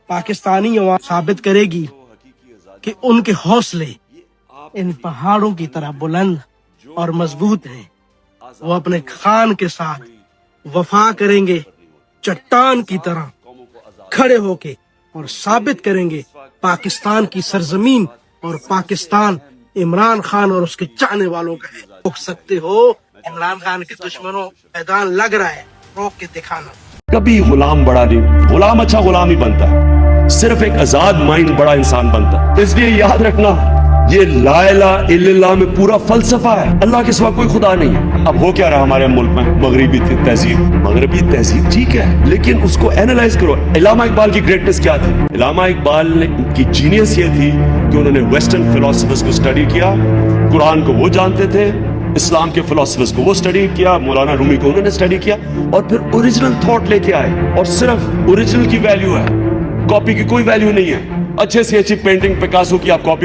پاکستانی عوام ثابت کرے گی کہ ان کے حوصلے ان پہاڑوں کی طرح بلند اور مضبوط ہیں. وہ اپنے خان کے ساتھ وفا کریں گے، چٹان کی طرح کھڑے ہو کے، اور ثابت کریں گے پاکستان کی سرزمین اور پاکستان عمران خان اور اس کے چاہنے والوں کا ہے. روک سکتے ہو عمران خان کے دشمنوں، میدان لگ رہا ہے، روک کے دکھانا. کبھی غلام بڑا نہیں، غلام اچھا غلام ہی بنتا ہے، صرف ایک آزاد مائنڈ بڑا انسان بنتا ہے. اس لیے یاد رکھنا، یہ لا الہ الا اللہ میں پورا فلسفہ ہے. اللہ کے سوا کوئی خدا نہیں ہے. اب ہو کیا رہا ہمارے ملک میں؟ مغربی تہذیب ٹھیک ہے، لیکن اس کو اینالائز کرو. علامہ اقبال کی گریٹنس کیا تھی؟ علامہ اقبال کی جینیس یہ تھی کہ انہوں نے ویسٹرن فلسفرز کو اسٹڈی کیا. قرآن کو وہ جانتے تھے، اسلام کے فلسفرز کو وہ اسٹڈی کیا، مولانا رومی کو انہوں نے اسٹڈی کیا، اور پھر اوریجنل تھاٹ لے کے آئے. اور صرف اوریجنل کی ویلیو ہے، کاپی کی کوئی ویلیو نہیں ہے. اچھے سے اچھی پینٹنگ پکاسو کی آپ کاپی